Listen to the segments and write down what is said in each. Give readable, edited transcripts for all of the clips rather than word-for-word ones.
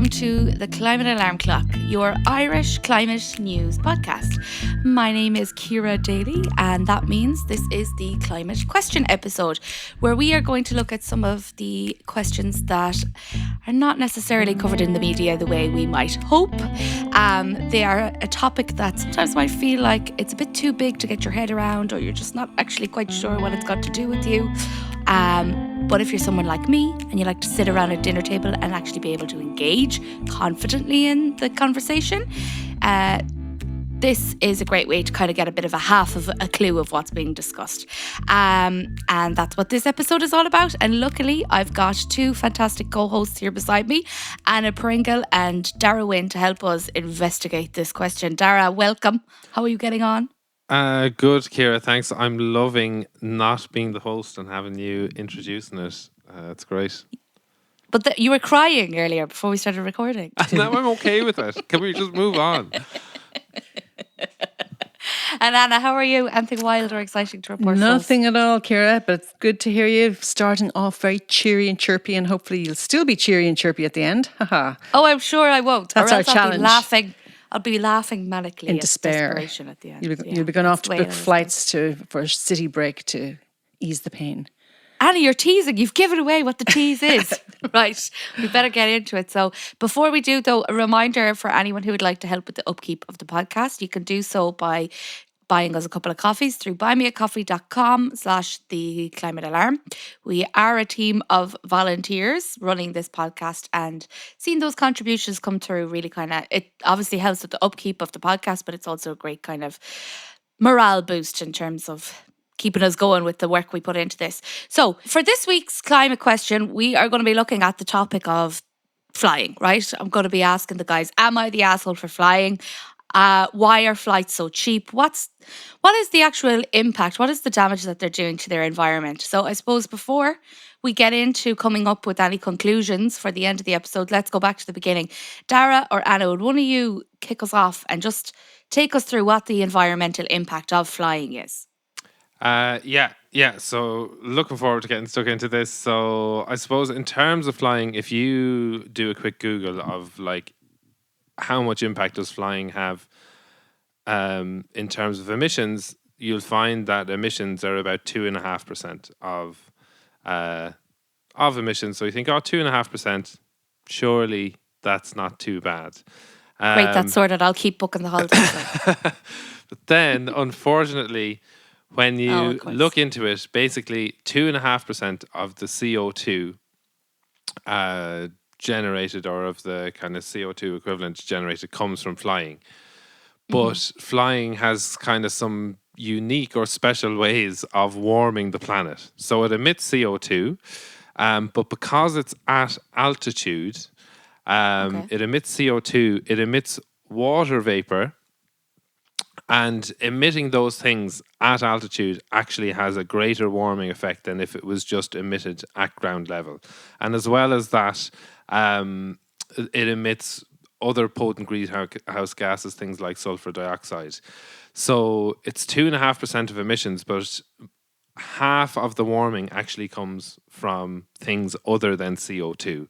welcome to the Climate Alarm Clock, your Irish climate news podcast. My name is Ciara Daly, and that means this is the climate question episode, where we are going to look at some of the questions that are not necessarily covered in the media the way we might hope. They are a topic that sometimes might feel like it's a bit too big to get your head around, or you're just not actually quite sure what it's got to do with you. But if you're someone like me and you like to sit around a dinner table and actually be able to engage confidently in the conversation, this is a great way to kind of get a bit of a half of a clue of what's being discussed. And that's what this episode is all about. And luckily, I've got two fantastic co-hosts here beside me, Anna Pringle and Darragh Wynne, to help us investigate this question. Darragh, welcome. How are you getting on? Good, Ciara, thanks. I'm loving not being the host and having you introducing it. It's great. But you were crying earlier before we started recording. Now I'm okay with it. Can we just move on? And Anna, how are you? Anything wild or exciting to report? Nothing at all, Ciara, but it's good to hear you starting off very cheery and chirpy, and hopefully you'll still be cheery and chirpy at the end. Haha. Oh, I'm sure I won't. That's or our else challenge. I'll be laughing manically In at despair. desperation at the end. You'll be going off to book flights for a city break to ease the pain. Anna, you're teasing. You've given away what the tease is. Right. We better get into it. So before we do, though, a reminder for anyone who would like to help with the upkeep of the podcast, you can do so by buying us a couple of coffees through buymeacoffee.com/the climate alarm. We are a team of volunteers running this podcast, and seeing those contributions come through really it obviously helps with the upkeep of the podcast, but it's also a great kind of morale boost in terms of keeping us going with the work we put into this. So for this week's climate question, we are going to be looking at the topic of flying, right? I'm going to be asking the guys, am I the asshole for flying? Why are flights so cheap? What is the actual impact? What is the damage that they're doing to their environment? So I suppose before we get into coming up with any conclusions for the end of the episode, let's go back to the beginning. Darragh or Anna, would one of you kick us off and just take us through what the environmental impact of flying is? Yeah. So looking forward to getting stuck into this. So I suppose in terms of flying, if you do a quick Google of like how much impact does flying have in terms of emissions, you'll find that emissions are about 2.5% of emissions. So you think, 2.5%, surely that's not too bad. Great, that's sorted. I'll keep booking the holidays. But then, unfortunately, when you look into it, basically 2.5% of the CO2 generated, or of the kind of CO2 equivalent generated, comes from flying. But flying has kind of some unique or special ways of warming the planet. So it emits CO2, but because it's at altitude, it emits CO2, it emits water vapor, and emitting those things at altitude actually has a greater warming effect than if it was just emitted at ground level. And as well as that, it emits other potent greenhouse gases, things like sulfur dioxide. So it's 2.5% of emissions, but half of the warming actually comes from things other than CO2.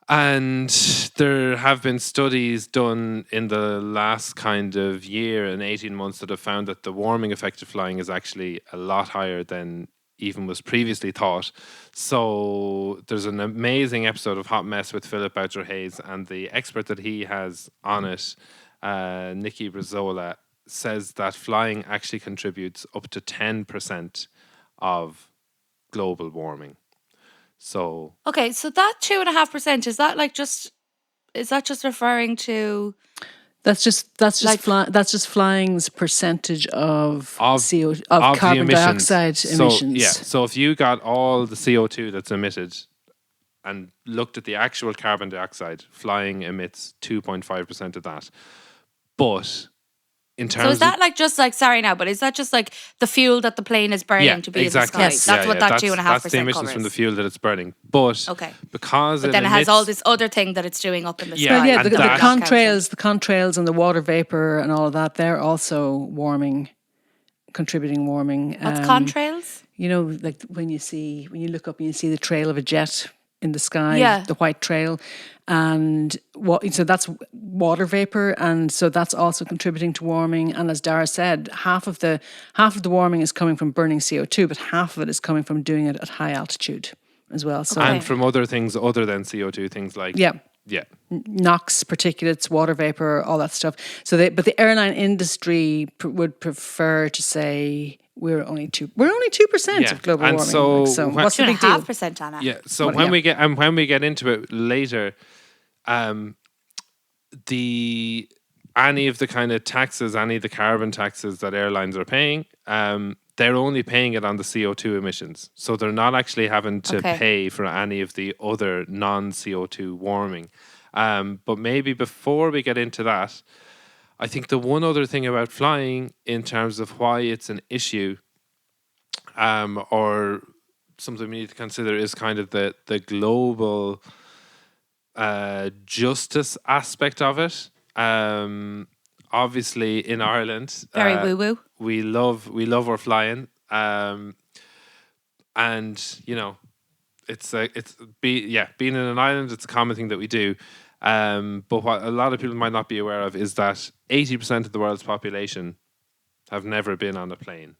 And there have been studies done in the last kind of year and 18 months that have found that the warming effect of flying is actually a lot higher than even was previously thought. So there's an amazing episode of Hot Mess with Philip Boucher-Hayes, and the expert that he has on it, Nikki Brazola, says that flying actually contributes up to 10% of global warming. So okay, so that 2.5%, is that just referring to? That's just flying's percentage of CO of carbon dioxide emissions. So if you got all the CO2 that's emitted and looked at the actual carbon dioxide, flying emits 2.5% of that. But in terms, so is that but is that just like the fuel that the plane is burning to be in the sky? Yes. That's what that 2.5% That's the emissions covers from the fuel that it's burning. But because then it has all this other thing that it's doing up in the sky. Yeah, the contrails and the water vapor and all of that, they're also contributing warming. What's contrails? You know, like when you look up and you see the trail of a jet in the sky, Yeah. the white trail, and so that's water vapor, and so that's also contributing to warming. And as Darragh said, half of the warming is coming from burning CO2, but half of it is coming from doing it at high altitude as well. So And Okay. from other things other than CO2, things like yeah, yeah. NOx, particulates, water vapor, all that stuff. So but the airline industry would prefer to say we're only 2% Yeah. of global And warming. so So when- what's the big deal? 2.5%, Anna. Yeah. So Well, when yeah. we get into it later, the any of the kind of taxes, any of the carbon taxes that airlines are paying, they're only paying it on the CO2 emissions. So they're not actually having to Okay. pay for any of the other non CO2 warming. But maybe before we get into that, I think the one other thing about flying in terms of why it's an issue, or something we need to consider, is kind of the global justice aspect of it. Obviously, in Ireland, Very woo woo. we love our flying, and being in an island, it's a common thing that we do. But what a lot of people might not be aware of is that 80% of the world's population have never been on a plane,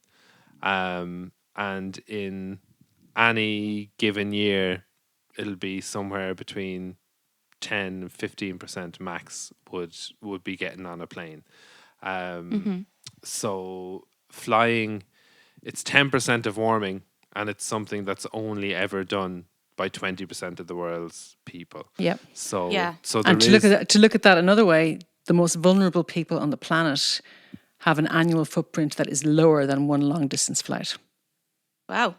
and in any given year, it'll be somewhere between 10-15% max would be getting on a plane. So flying, it's 10% of warming, and it's something that's only ever done by 20% of the world's people. Yep. So Yeah. so there And is to look at that another way, the most vulnerable people on the planet have an annual footprint that is lower than one long distance flight. Wow.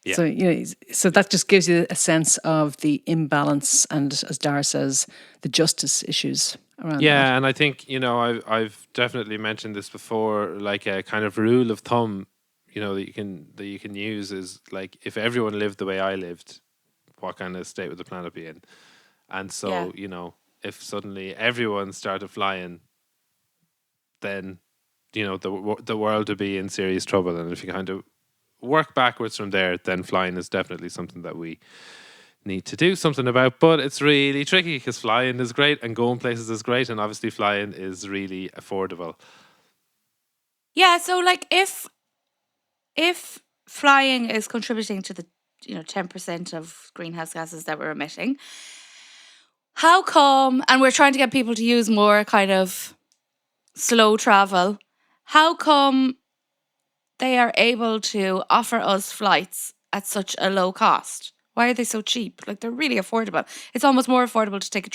Yeah. So so that just gives you a sense of the imbalance and, as Darragh says, the justice issues around that. Yeah, and I think I've definitely mentioned this before. Like a kind of rule of thumb, that you can use is like, if everyone lived the way I lived, what kind of state would the planet be in? And so if suddenly everyone started flying, then the world would be in serious trouble. And if you kind of work backwards from there, then flying is definitely something that we need to do something about. But it's really tricky because flying is great and going places is great, and obviously flying is really affordable. Yeah, so like if flying is contributing to the 10% of greenhouse gases that we're emitting, how come, and we're trying to get people to use more kind of slow travel, how come they are able to offer us flights at such a low cost? Why are they so cheap? Like, they're really affordable. It's almost more affordable to take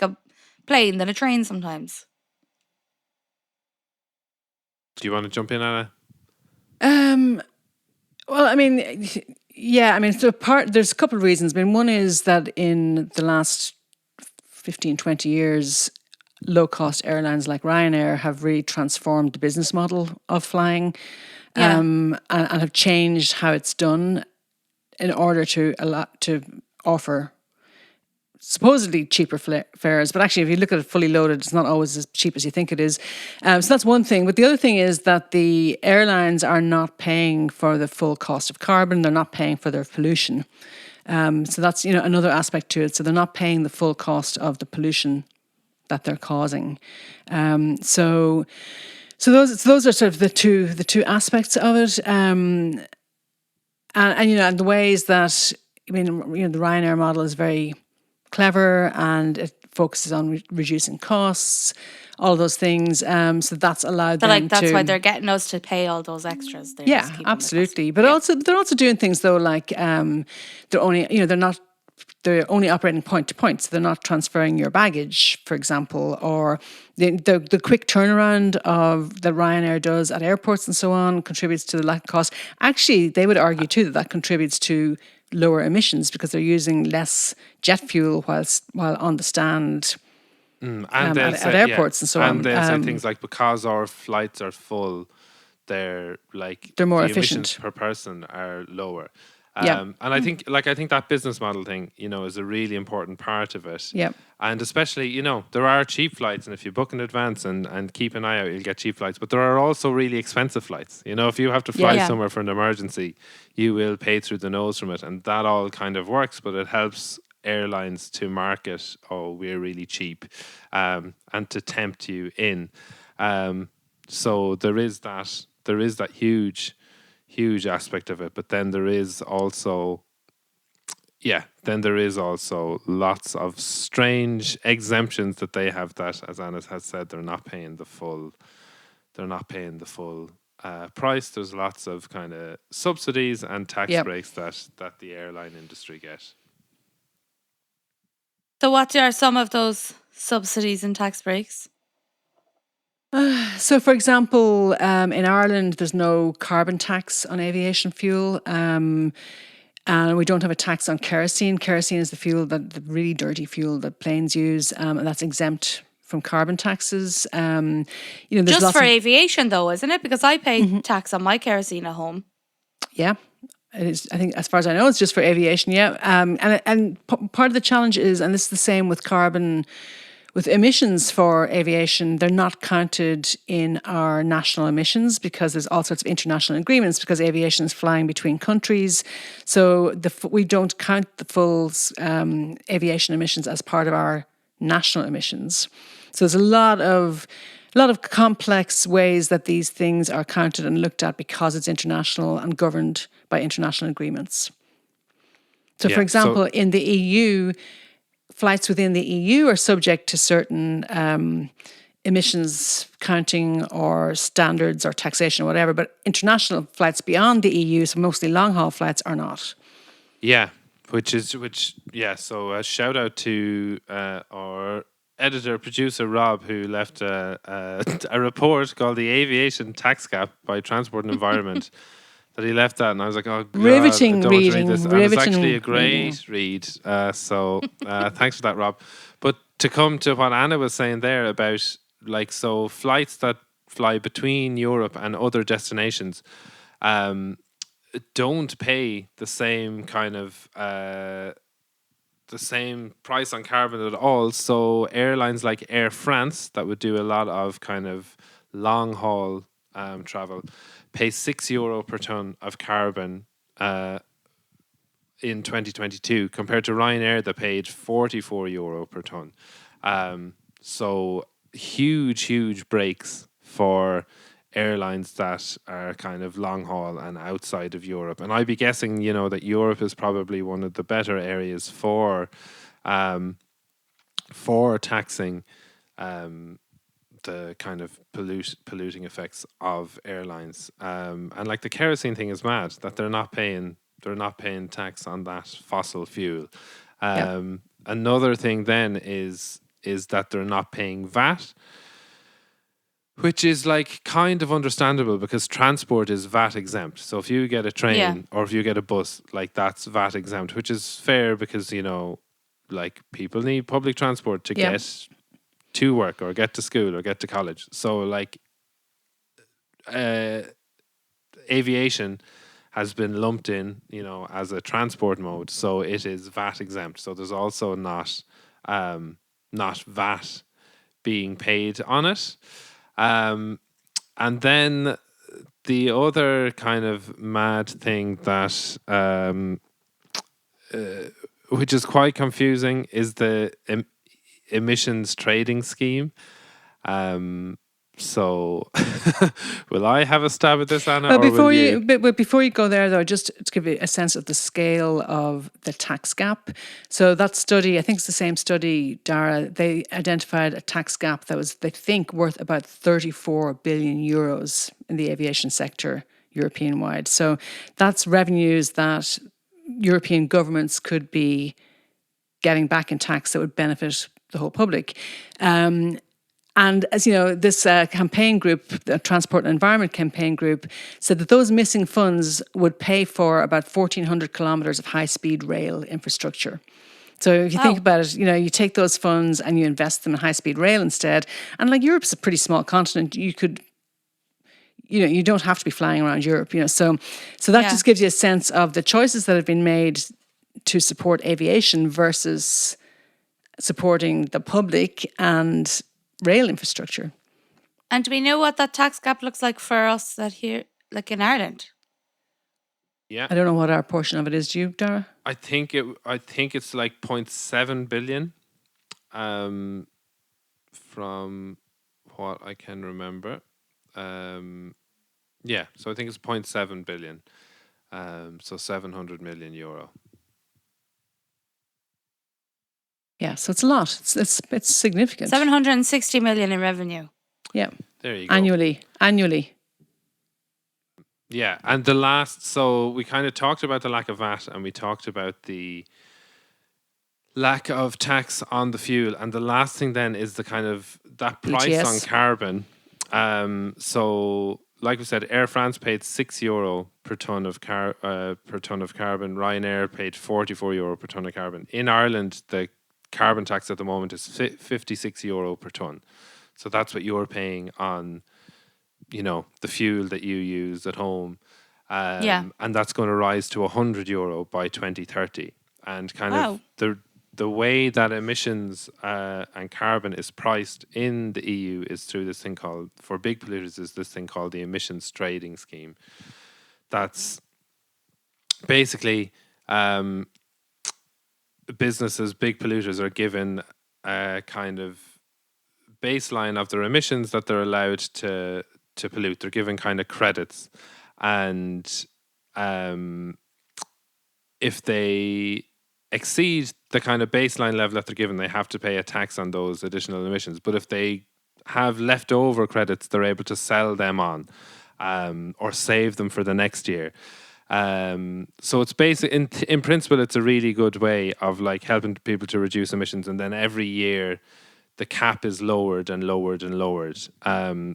a plane than a train sometimes. Do you want to jump in, Anna? Well, I mean, yeah, I mean, there's a couple of reasons. I mean, one is that in the last 15, 20 years, low-cost airlines like Ryanair have really transformed the business model of flying, Yeah. and have changed how it's done in order to offer supposedly cheaper fares, but actually, if you look at it fully loaded, it's not always as cheap as you think it is. So that's one thing. But the other thing is that the airlines are not paying for the full cost of carbon. They're not paying for their pollution. So that's another aspect to it. So they're not paying the full cost of the pollution that they're causing. So those are sort of the two aspects of it. And the ways that the Ryanair model is very clever, and it focuses on reducing costs, all those things. So that's allowed them That's to. why they're getting us to pay all those extras. They're just Yeah, keeping the cost. absolutely. But they're also doing things though, like they're only operating point to point, so they're not transferring your baggage, for example, or the quick turnaround of that Ryanair does at airports and so on contributes to the lack of cost. Actually, they would argue too that contributes to lower emissions because they're using less jet fuel while on the stand at airports and so on. And they'll say things like, because our flights are full, they're more the emissions efficient per person are lower. Yeah. And I think that business model thing, is a really important part of it. Yeah. And especially, there are cheap flights, and if you book in advance and keep an eye out, you'll get cheap flights. But there are also really expensive flights. If you have to fly Yeah. Yeah. somewhere for an emergency, you will pay through the nose from it, and that all kind of works. But it helps airlines to market, oh, we're really cheap, and to tempt you in. So there is that huge aspect of it. But then there is also lots of strange exemptions that they have, that, as Anna has said, they're not paying the full price. There's lots of kind of subsidies and tax Yeah. breaks that the airline industry get. So, what are some of those subsidies and tax breaks? So, for example, in Ireland, there's no carbon tax on aviation fuel. And we don't have a tax on kerosene. Kerosene is the really dirty fuel that planes use, and that's exempt from carbon taxes. There's Just lots for of aviation, though, isn't it? Because I pay tax on my kerosene at home. yeah. It is, I think, as far as I know, it's just for aviation. Yeah, part of the challenge is, and this is the same with carbon. With emissions for aviation, they're not counted in our national emissions because there's all sorts of international agreements, because aviation is flying between countries. So we don't count the full aviation emissions as part of our national emissions. So there's a lot of complex ways that these things are counted and looked at because it's international and governed by international agreements. So, for Yeah. So example, in the EU, flights within the EU are subject to certain emissions counting or standards or taxation or whatever, but international flights beyond the EU, so mostly long haul flights, are not. yeah, So a shout out to our editor producer Rob, who left a report called "The Aviation Tax Gap" by Transport and Environment. That he left that, and I was like, "Oh God, I Riveting don't want to read this." reading, And it's actually a riveting reading. great read. So thanks for that, Rob. But to come to what Anna was saying there about, so flights that fly between Europe and other destinations, don't pay the same kind of the same price on carbon at all. So airlines like Air France, that would do a lot of kind of long haul travel, pay €6 per ton of carbon in 2022, compared to Ryanair that paid €44 per ton. So huge breaks for airlines that are kind of long haul and outside of Europe. And I'd be guessing, that Europe is probably one of the better areas for taxing the kind of polluting effects of airlines. And like the kerosene thing is mad, that they're not paying tax on that fossil fuel. Yeah. Another thing then is that they're not paying VAT, which is like kind of understandable because transport is VAT exempt. So if you get a train Yeah. or if you get a bus, like that's VAT exempt, which is fair because, like people need public transport to Yeah. get to work or get to school or get to college. So like aviation has been lumped in, as a transport mode, so it is VAT exempt. So there's also not VAT being paid on it. And then the other kind of mad thing that which is quite confusing is the emissions trading scheme. So will I have a stab at this, Anna, But or will you? before you go there, though, just to give you a sense of the scale of the tax gap. So that study, I think it's the same study, Darragh, they identified a tax gap that was, they think, worth about 34 billion euros in the aviation sector, European wide. So that's revenues that European governments could be getting back in tax that would benefit the whole public. And as you know, this campaign group, the Transport and Environment Campaign Group, said that those missing funds would pay for about 1,400 kilometres of high-speed rail infrastructure. So if you think Wow. about it, you take those funds and you invest them in high-speed rail instead. And like Europe's a pretty small continent, you could you don't have to be flying around Europe. So that Yeah. just gives you a sense of the choices that have been made to support aviation versus supporting the public and rail infrastructure. And do we know what that tax gap looks like for us that here, like in Ireland? Yeah. I don't know what our portion of it is. Do you, Darragh? I think it's like 0.7 billion, from what I can remember. Yeah, so I think it's 0.7 billion. So 700 million euro. Yeah, so it's a lot. It's significant. 760 million in revenue. Yeah, There you go. annually. Yeah, and so we kind of talked about the lack of VAT, and we talked about the lack of tax on the fuel, and the last thing then is the kind of that price ETS. on carbon. So like we said, Air France paid €6 per ton of carbon. Ryanair paid €44 per ton of carbon. In Ireland, the carbon tax at the moment is €56 per ton. So that's what you're paying on, the fuel that you use at home. Yeah. And that's going to rise to €100 by 2030. And kind Wow. of the way that emissions and carbon is priced in the EU is through this thing called, for big polluters, is this thing called the emissions trading scheme. That's basically businesses, big polluters, are given a kind of baseline of their emissions that they're allowed to pollute. They're given kind of credits, and if they exceed the kind of baseline level that they're given, they have to pay a tax on those additional emissions. But if they have leftover credits, they're able to sell them on, or save them for the next year. So it's basic in principle, it's a really good way of like helping people to reduce emissions, and then every year the cap is lowered and lowered and lowered.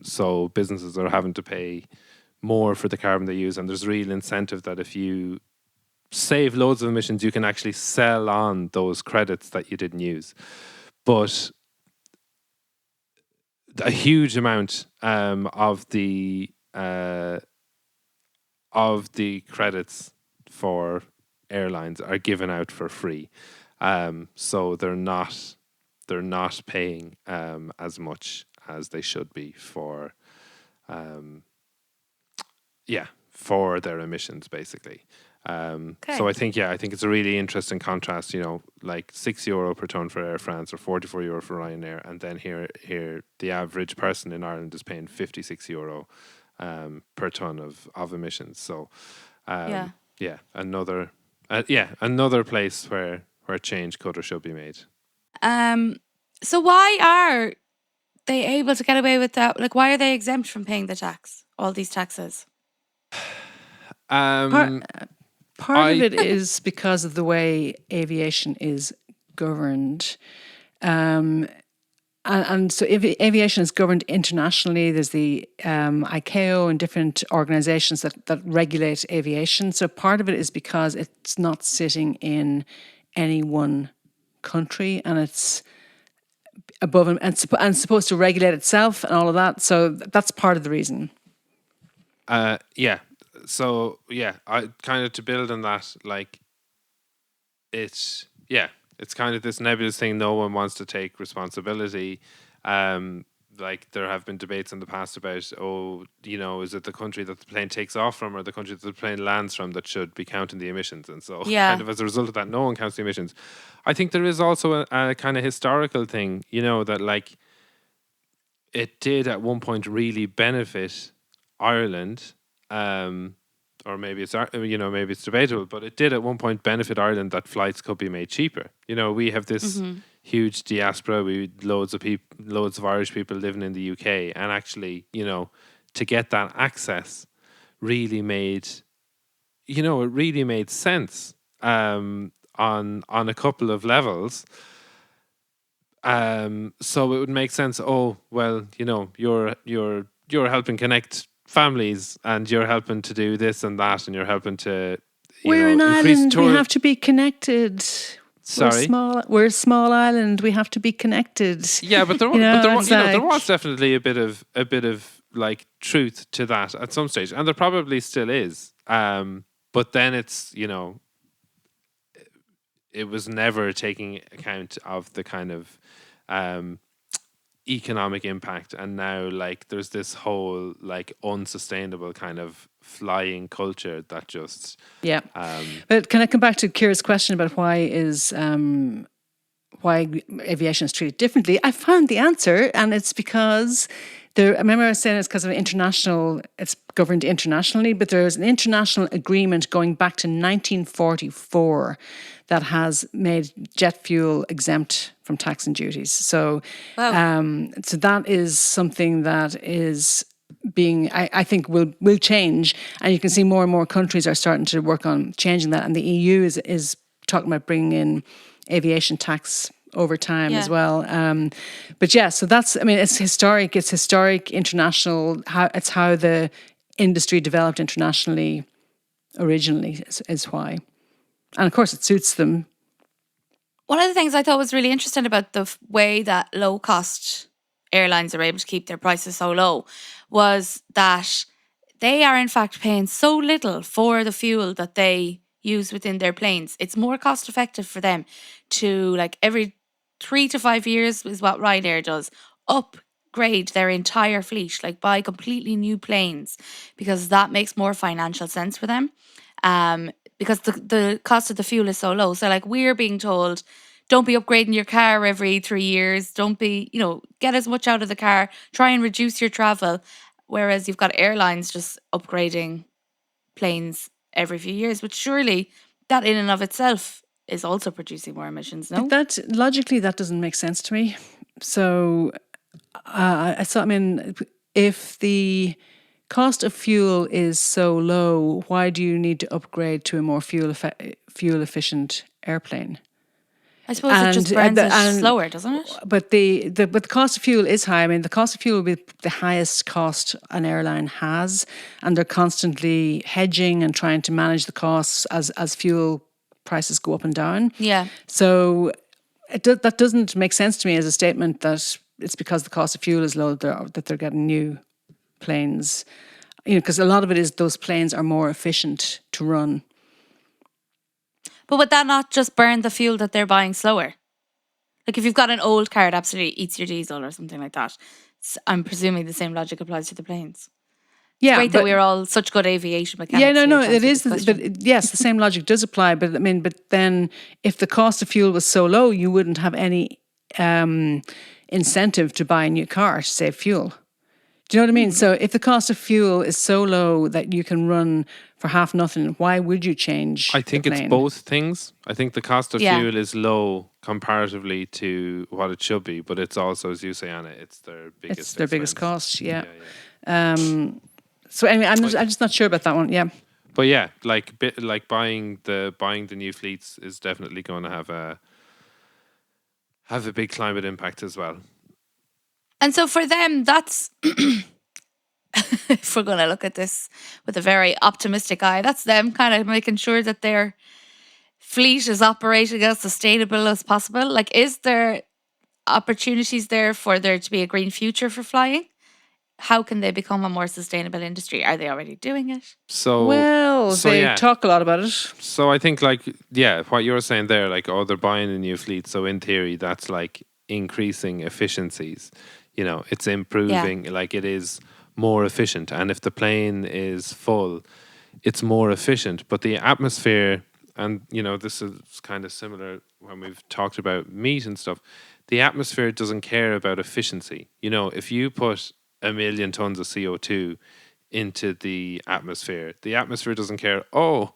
So businesses are having to pay more for the carbon they use, and there's real incentive that if you save loads of emissions, you can actually sell on those credits that you didn't use. But a huge amount of the credits for airlines are given out for free, so they're not paying as much as they should be for for their emissions, basically. So I think it's a really interesting contrast. Like €6 per ton for Air France or €44 for Ryanair, and then here the average person in Ireland is paying €56 per ton of emissions. So another place where change could or should be made. So why are they able to get away with that? Like, why are they exempt from paying the tax? All these taxes. Part of it is because of the way aviation is governed. And so aviation is governed internationally. There's the ICAO and different organizations that regulate aviation. So part of it is because it's not sitting in any one country, and it's above and supposed to regulate itself and all of that. So that's part of the reason. So I kind of, to build on that, like it's kind of this nebulous thing. No one wants to take responsibility. Like there have been debates in the past about, is it the country that the plane takes off from or the country that the plane lands from that should be counting the emissions? And so kind of as a result of that, no one counts the emissions. I think there is also a kind of historical thing, that like it did at one point really benefit Ireland, or maybe it's maybe it's debatable, but it did at one point benefit Ireland that flights could be made cheaper. We have this huge diaspora. We loads of Irish people living in the UK, and actually, to get that access really made sense on a couple of levels. So it would make sense. Oh well, you're helping connect families, and you're helping to do this and that, and you're helping to We're in increase Ireland. We have to be connected. Sorry. We're a small island. We have to be connected. Yeah, but It's there like, was definitely a bit of like truth to that at some stage, and there probably still is. But then it's it was never taking account of the kind of um, economic impact, and now like there's this whole like unsustainable kind of flying culture that just yeah. um, But can I come back to Ciara's question about why aviation is treated differently? I found the answer, and it's because I remember I was saying it's because of international. It's governed internationally, but there's an international agreement going back to 1944 that has made jet fuel exempt from tax and duties. So, Wow. so that is something that is being, I think, will change, and you can see more and more countries are starting to work on changing that, and the EU is talking about bringing in aviation tax over time as Yeah. well. But yeah, so that's, I mean, it's historic. It's historic, international. It's how the industry developed internationally originally is why, and of course it suits them. One of the things I thought was really interesting about the way that low cost airlines are able to keep their prices so low was that they are in fact paying so little for the fuel that they use within their planes. It's more cost effective for them to, like, every 3 to 5 years is what Ryanair does, upgrade their entire fleet, like buy completely new planes, because that makes more financial sense for them. Because the cost of the fuel is so low. So like we're being told, don't be upgrading your car every 3 years. Don't be, get as much out of the car. Try and reduce your travel. Whereas you've got airlines just upgrading planes every few years, which surely that in and of itself is also producing more emissions, But no? that logically, that doesn't make sense to me. So I mean, if the cost of fuel is so low, why do you need to upgrade to a more fuel efficient airplane? I suppose it just And burns it and slower, doesn't it? but the cost of fuel is high. I mean, the cost of fuel will be the highest cost an airline has, and they're constantly hedging and trying to manage the costs as fuel prices go up and down. Yeah. So that doesn't make sense to me as a statement that it's because the cost of fuel is low that they're getting new planes. Because a lot of it is those planes are more efficient to run. But would that not just burn the fuel that they're buying slower? Like if you've got an old car, it absolutely eats your diesel or something like that. I'm presuming the same logic applies to the planes. It's Yeah, great that but we're all such good aviation yeah, mechanics no, here no, to it answer is. this question. But yes, the same logic does apply. But I mean, but then if the cost of fuel was so low, you wouldn't have any incentive to buy a new car to save fuel. Do you know what I mean? So if the cost of fuel is so low that you can run for half nothing, why would you I change the think it's plane? both things. I think the cost of Yeah. fuel is low comparatively to what it should be, but it's also, as you say, Anna, it's their It's biggest their biggest expense. cost. Yeah. Yeah, yeah. So anyway, I'm Like, just not sure about that one. Yeah. but yeah, like buying the new fleets is definitely going to have a big climate impact as well. And so for them, that's, if we're going to look at this with a very optimistic eye, that's them kind of making sure that their fleet is operating as sustainable as possible. Like, is there opportunities there for there to be a green future for flying? How can they become a more sustainable industry? Are they already doing it? So Well, so they yeah. talk a lot about it. So I think like yeah, what you're saying there, like oh they're buying a new fleet. So in theory, that's like increasing efficiencies. It's Yeah. improving. Like it is more efficient, and if the plane is full, it's more efficient. But the atmosphere, and this is kind of similar when we've talked about meat and stuff. The atmosphere doesn't care about efficiency. If you put 1 million tons of CO2 into the atmosphere doesn't care. Oh,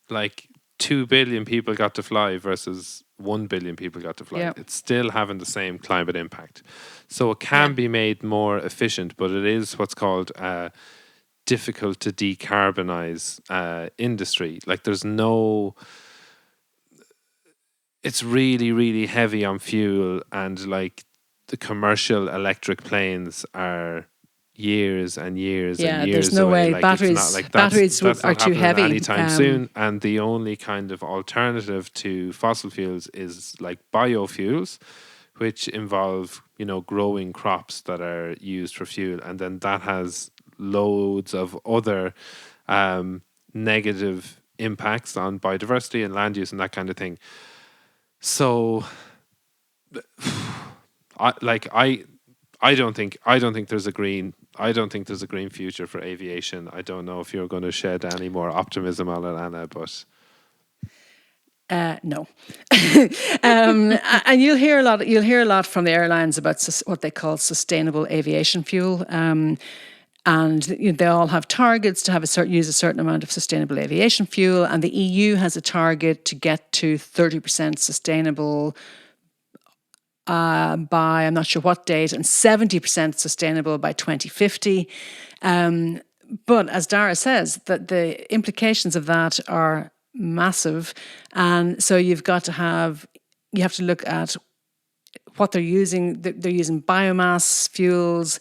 like 2 billion people got to fly versus 1 billion people got to fly. Yeah. It's still having the same climate impact. So it Yeah. can be made more efficient, but it is what's called difficult to decarbonize industry. Like it's really, really heavy on fuel, and like the commercial electric planes are years and years and Yeah, there's years no away. way. Like it's not like that's Are not too happening heavy. anytime soon. And the only kind of alternative to fossil fuels is like biofuels, which involve, you know, growing crops that are used for fuel, and then that has loads of other negative impacts on biodiversity and land use and that kind of thing. So I don't think there's a green future for aviation. I don't know if you're going to shed any more optimism on it, Anna, but No, and you'll hear a lot. You'll hear a lot from the airlines about what they call sustainable aviation fuel, and they all have targets to have use a certain amount of sustainable aviation fuel. And the EU has a target to get to 30% sustainable by I'm not sure what date, and 70% sustainable by 2050. But as Darragh says, that the implications of that are massive, and so you have to look at what they're using. They're using biomass fuels,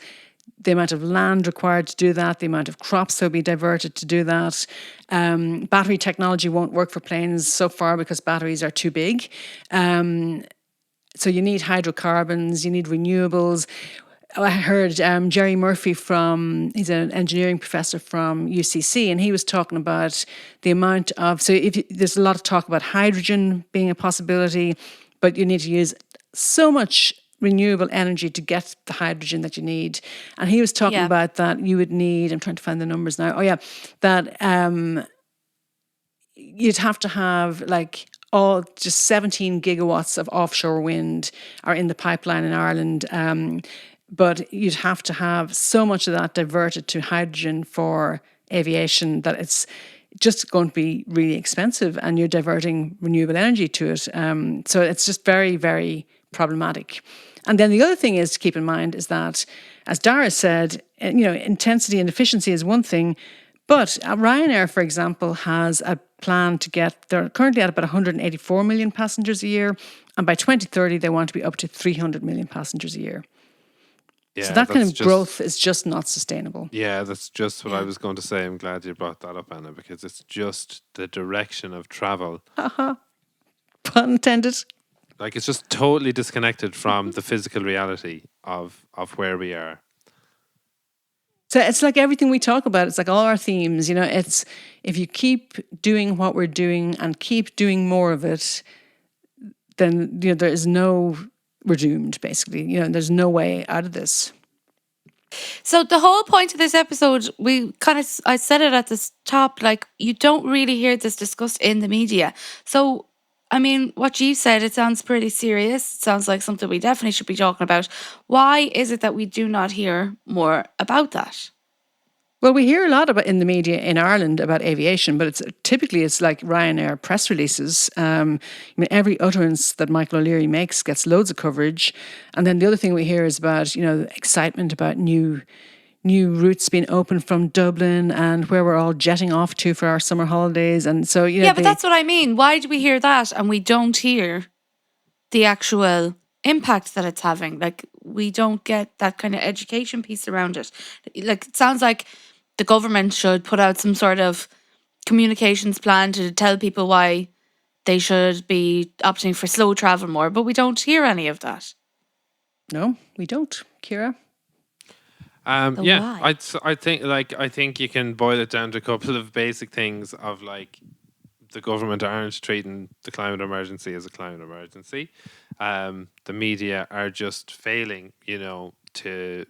the amount of land required to do that, the amount of crops that will be diverted to do that. Battery technology won't work for planes so far because batteries are too big. So you need hydrocarbons, you need renewables. I heard Jerry Murphy he's an engineering professor from UCC, and he was talking about the amount of, there's a lot of talk about hydrogen being a possibility, but you need to use so much renewable energy to get the hydrogen that you need. And he was talking about that you would need, I'm trying to find the numbers now. Oh yeah, that you'd have to have like all just 17 gigawatts of offshore wind are in the pipeline in Ireland. But you'd have to have so much of that diverted to hydrogen for aviation that it's just going to be really expensive, and you're diverting renewable energy to it. So it's just very, very problematic. And then the other thing is to keep in mind is that, as Darragh said, intensity and efficiency is one thing, but Ryanair, for example, has a plan they're currently at about 184 million passengers a year, and by 2030 they want to be up to 300 million passengers a year. yeah, so that kind of growth is just not sustainable. Yeah, that's just what I was going to say. I'm glad you brought that up, Anna, because it's just the direction of travel. Pun intended. Like it's just totally disconnected from the physical reality of where we are. So it's like everything we talk about. It's like all our themes. It's if you keep doing what we're doing and keep doing more of it, then we're doomed. Basically, there's no way out of this. So the whole point of this episode, I said it at the top, like you don't really hear this discussed in the media. So, I mean, what you said, it sounds pretty serious. It sounds like something we definitely should be talking about. Why is it that we do not hear more about that? Well, we hear a lot about in the media in Ireland about aviation, but it's like Ryanair press releases. Every utterance that Michael O'Leary makes gets loads of coverage, and then the other thing we hear is about excitement about new routes being opened from Dublin and where we're all jetting off to for our summer holidays, and so but that's what I mean. Why do we hear that and we don't hear the actual impact that it's having? Like we don't get that kind of education piece around it. Like it sounds like the government should put out some sort of communications plan to tell people why they should be opting for slow travel more, but we don't hear any of that. No, we don't, Ciara. Yeah, I think you can boil it down to a couple of basic things of like the government aren't treating the climate emergency as a climate emergency. The media are just failing, to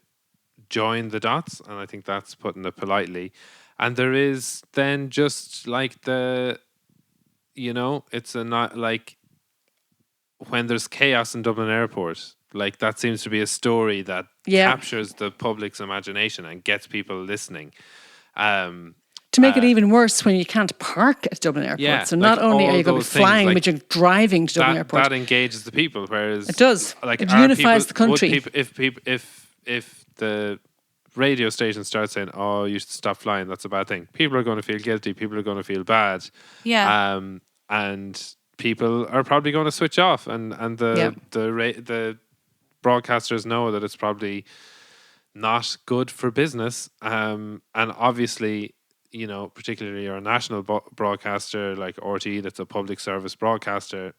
join the dots, and I think that's putting it politely. And there is then just like it's not like when there's chaos in Dublin Airport, like that seems to be a story that captures the public's imagination and gets people listening. To make it even worse, when you can't park at Dublin Airport. Yeah, so not only are you going to be flying, but you're driving to Dublin Airport. That engages the people, whereas it does. Like it unifies the country. If the radio station starts saying, "Oh, you should stop flying," that's a bad thing. People are going to feel guilty. People are going to feel bad. Yeah. And people are probably going to switch off, and the broadcasters know that it's probably not good for business. And obviously, you know, particularly our national broadcaster like RTE, that's a public service broadcaster,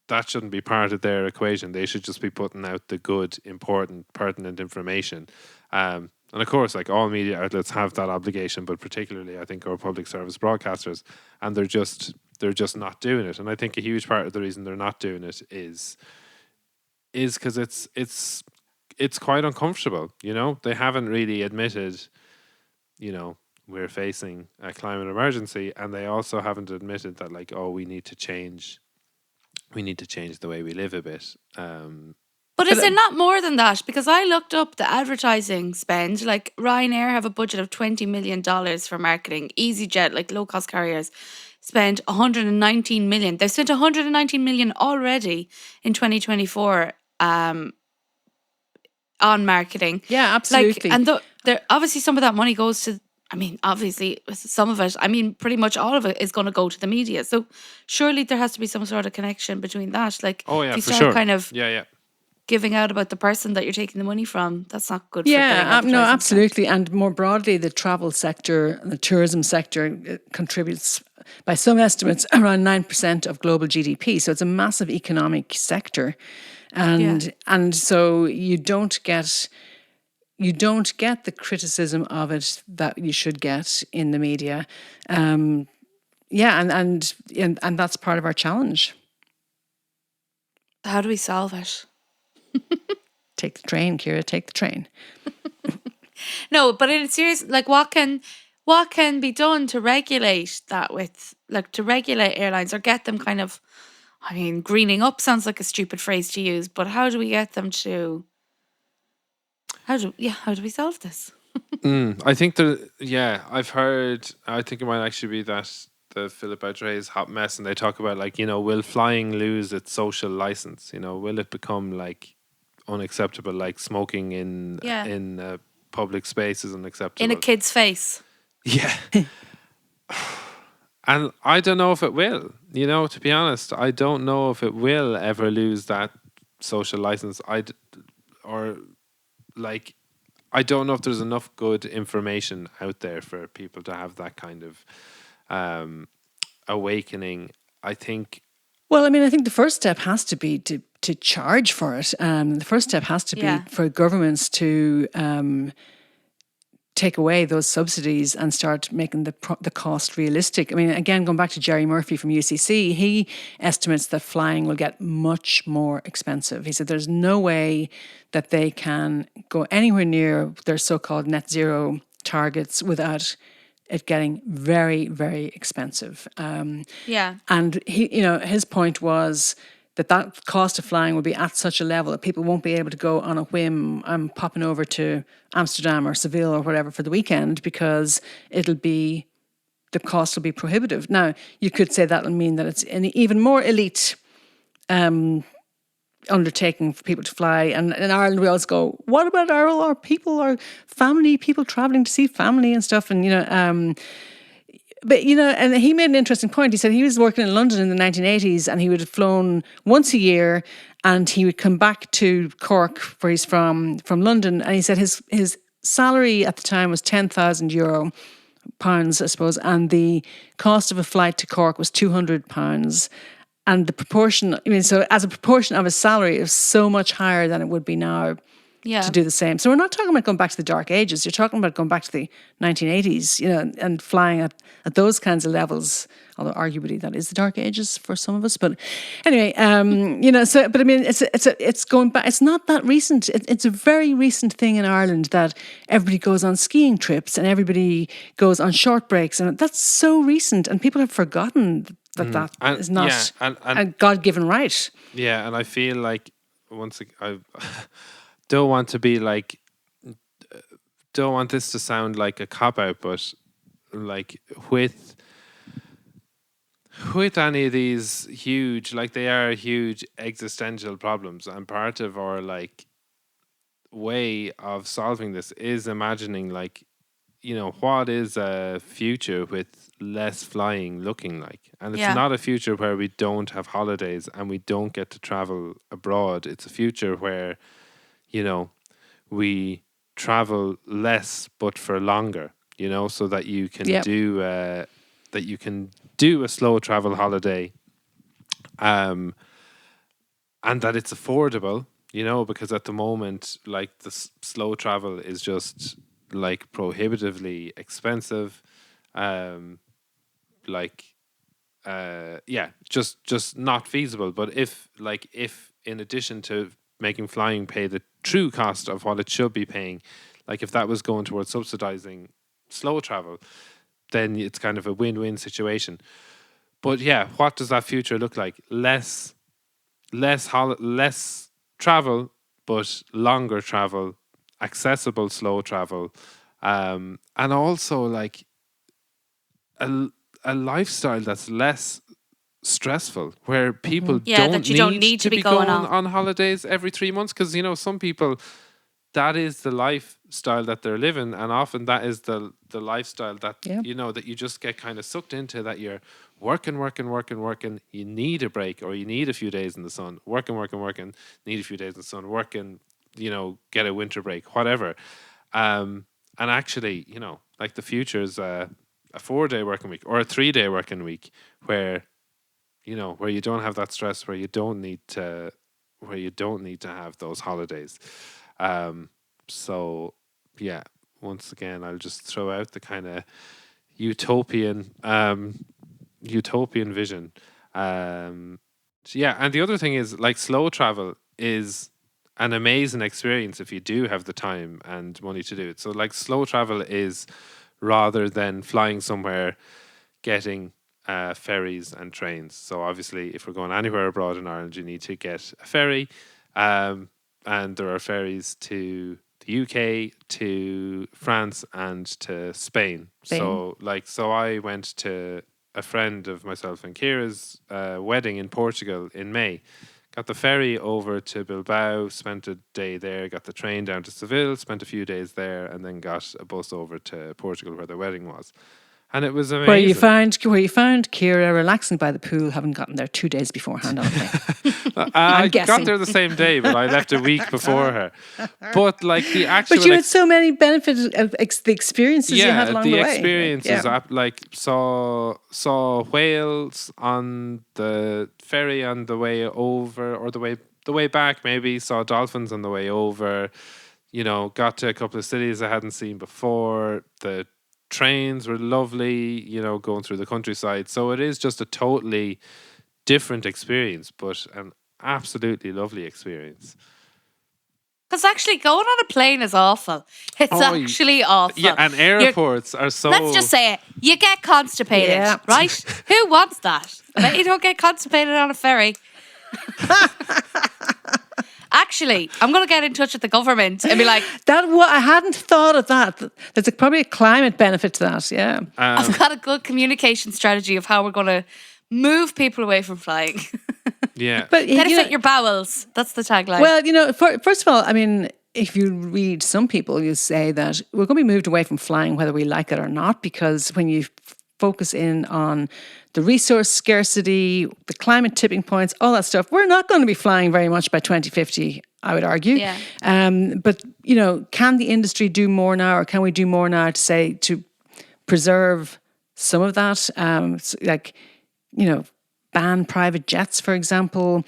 that shouldn't be part of their equation. They should just be putting out the good, important, pertinent information. And of course, like all media outlets have that obligation, but particularly I think our public service broadcasters, and they're just not doing it. And I think a huge part of the reason they're not doing it is because it's quite uncomfortable. You know, they haven't really admitted, you know, we're facing a climate emergency, and they also haven't admitted that, like, oh, we need to change the way we live a bit. But is But it not more than that? Because I looked up the advertising spend. Like Ryanair have a budget of $20 million for marketing. EasyJet, like low cost carriers, spend 119 million. They've spent 119 million already in 2024 on marketing. yeah, Like, absolutely. and there obviously some of that money goes to. I mean, obviously some of it. I mean, pretty much all of it is going to go to the media. So surely there has to be some sort of connection between that. Like, Oh if yeah, you for start sure. kind of Yeah, yeah. giving out about the person that you're taking the money from, that's not good for getting Yeah, no, advertising spent. absolutely. And more broadly, the travel sector and the tourism sector contributes, by some estimates, around 9% of global GDP. So it's a massive economic sector. Yeah. And so you don't get the criticism of it that you should get in the media. Yeah, and that's part of our challenge. How do we solve it? Take the train, Ciara, take the train. No, but in serious, like what can be done to regulate that with, like, to regulate airlines or get them kind of, I mean, greening up sounds like a stupid phrase to use, but how do we get them to, how do we solve this? I think that, yeah, I've heard, I think it might actually be that the Philip Outre's Hot Mess, and they talk about, like, you know, will flying lose its social license? You know, will it become like unacceptable, like smoking in Yeah. public space is In a unacceptable? kid's face. Yeah. And I don't know if it will, you know, to be honest. I don't know if it will ever lose that social license. Or like, I don't know if there's enough good information out there for people to have that kind of awakening. I think, Well, I mean, I think the first step has to be to charge for it. The first step has to be Yeah. for governments to take away those subsidies and start making the cost realistic. I mean, again, going back to Jerry Murphy from UCC, he estimates that flying will get much more expensive. He said there's no way that they can go anywhere near their so-called net zero targets without it getting very, very expensive. Yeah. And his point was that cost of flying will be at such a level that people won't be able to go on a whim. I'm popping over to Amsterdam or Seville or whatever for the weekend because the cost will be prohibitive. Now, you could say that'll mean that it's an even more elite undertaking for people to fly. And in Ireland, we always go, what about our people, our family, people traveling to see family and stuff? And, but, and he made an interesting point. He said he was working in London in the 1980s and he would have flown once a year and he would come back to Cork, where he's from London. And he said his salary at the time was €10,000, I suppose. And the cost of a flight to Cork was £200. And the proportion, so as a proportion of his salary, it was so much higher than it would be now Yeah. to do the same. So we're not talking about going back to the dark ages. You're talking about going back to the 1980s, and flying at those kinds of levels. Although arguably that is the dark ages for some of us. But anyway, So, but I mean, it's going back. It's not that recent. It's a very recent thing in Ireland that everybody goes on skiing trips and everybody goes on short breaks, and that's so recent, and people have forgotten that and is not yeah, and a God-given right. yeah, and I feel like once I don't want to be like, don't want this to sound like a cop out, but like with any of these huge, like, they are huge existential problems, and part of our, like, way of solving this is imagining, like, what is a future with less flying looking like? And it's Yeah. not a future where we don't have holidays and we don't get to travel abroad. It's a future where, we travel less but for longer, so that you can Yep. do a slow travel holiday, and that it's affordable, because at the moment, like the slow travel is just like prohibitively expensive, like yeah, just not feasible. But if in addition to making flying pay the true cost of what it should be paying, like if that was going towards subsidizing slow travel, then it's kind of a win-win situation. But yeah, what does that future look like? Less travel, but longer travel, accessible slow travel, and also like a a lifestyle that's less stressful, where people Yeah, don't that you don't need need to to be be going going on. on holidays every 3 months, because some people, that is the lifestyle that they're living, and often that is the lifestyle that Yeah. that you just get kind of sucked into, that you're working, you need a break, or you need a few days in the sun, working, need a few days in the sun, working, get a winter break, whatever. And actually, like the future is a 4-day working week or a 3-day working week, where where you don't have that stress, where you don't need to have those holidays. So yeah, once again, I'll just throw out the kind of utopian utopian vision. So yeah, and the other thing is, like, slow travel is an amazing experience if you do have the time and money to do it. So like, slow travel is, rather than flying somewhere, getting ferries and trains. So obviously, if we're going anywhere abroad in Ireland, you need to get a ferry, and there are ferries to the UK, to France, and to Spain. Spain. So I went to a friend of myself and Ciara's wedding in Portugal in May. Got the ferry over to Bilbao, spent a day there, got the train down to Seville, spent a few days there, and then got a bus over to Portugal where the wedding was. And it was amazing. Where you found Ciara relaxing by the pool, having gotten there 2 days beforehand on a plane. I got guessing. there the same day, but I left a week before her. But like the actual, But you had so many benefits of the experiences you had along the way. experiences. Yeah. Like saw whales on the ferry on the way over, or the way back. Maybe saw dolphins on the way over. Got to a couple of cities I hadn't seen before. The trains were lovely. Going through the countryside. So it is just a totally different experience, but an absolutely lovely experience. Because actually, going on a plane is awful. It's Oh, actually awful. Yeah, and airports are so. Let's just say it. You get constipated, Yeah. right? Who wants that? I bet you don't get constipated on a ferry. Actually, I'm going to get in touch with the government and be like, I hadn't thought of that. There's probably a climate benefit to that. Yeah. I've got a good communication strategy of how we're going to move people away from flying. Yeah. But Benefit your bowels. That's the tagline. well, first of all, I mean, if you read some people, you say that we're going to be moved away from flying whether we like it or not, because when you focus in on the resource scarcity, the climate tipping points, all that stuff, we're not going to be flying very much by 2050, I would argue. Yeah. But, can the industry do more now, or can we do more now to preserve some of that? Ban private jets, for example,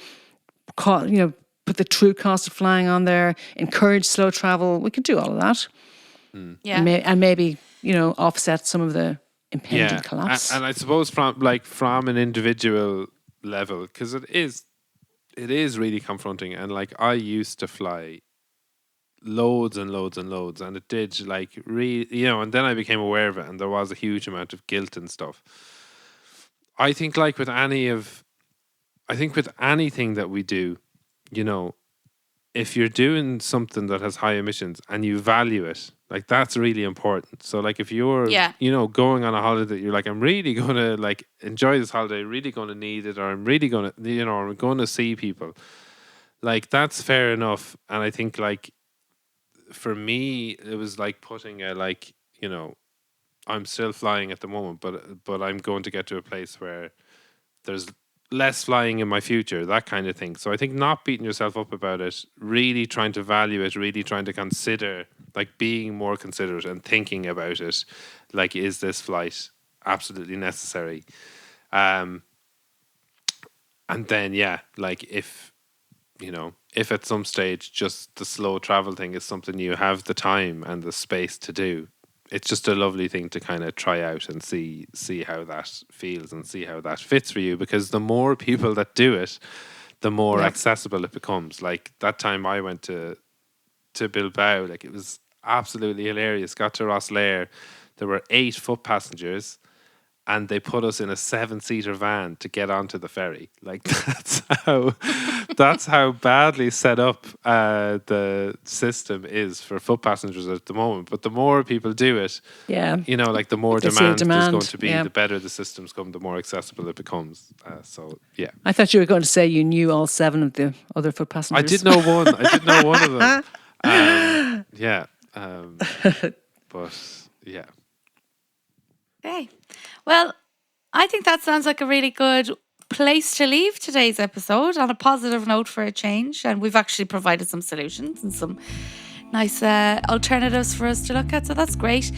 put the true cost of flying on there, encourage slow travel. We could do all of that. Yeah. And maybe, offset some of the impending collapse. And I suppose from an individual level, because it is really confronting. And like, I used to fly loads and loads and loads, and it did and then I became aware of it, and there was a huge amount of guilt and stuff. I think with anything that we do, if you're doing something that has high emissions and you value it, like, that's really important. So like, if you're going on a holiday, you're like, I'm really going to like enjoy this holiday, really going to need it, or I'm really going to, I'm going to see people, like, that's fair enough. And I think, like, for me, it was like putting I'm still flying at the moment, but I'm going to get to a place where there's less flying in my future, that kind of thing. So I think not beating yourself up about it, really trying to value it, really trying to consider like being more considerate and thinking about it, like, is this flight absolutely necessary? And then, yeah, like if, if at some stage just the slow travel thing is something you have the time and the space to do, it's just a lovely thing to kind of try out and see how that feels and see how that fits for you. Because the more people that do it, the more accessible it becomes. Like that time I went to Bilbao, like it was absolutely hilarious. Got to Rosslare, there were 8 foot passengers, and they put us in a 7-seater van to get onto the ferry. Like that's how badly set up the system is for foot passengers at the moment. But the more people do it, like the more demand there's going to be, the better the systems come, the more accessible it becomes. So yeah, I thought you were going to say you knew all 7 of the other foot passengers. I did know one. I did know one of them. But yeah. Okay. Well, I think that sounds like a really good place to leave today's episode, on a positive note for a change. And we've actually provided some solutions and some nice alternatives for us to look at. So that's great.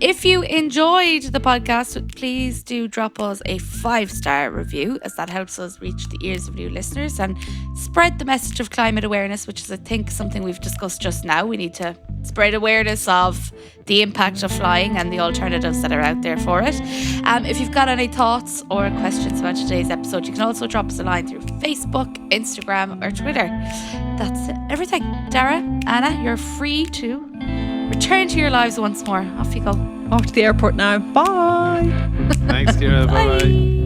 If you enjoyed the podcast, please do drop us a 5-star review, as that helps us reach the ears of new listeners and spread the message of climate awareness, which is, I think, something we've discussed just now. We need to spread awareness of the impact of flying and the alternatives that are out there for it. If you've got any thoughts or questions about today's episode, you can also drop us a line through Facebook, Instagram, or Twitter. That's everything. Darragh, Anna, you're free to return to your lives once more. Off you go. Off to the airport now. Bye. Thanks, Ciara. Bye-bye.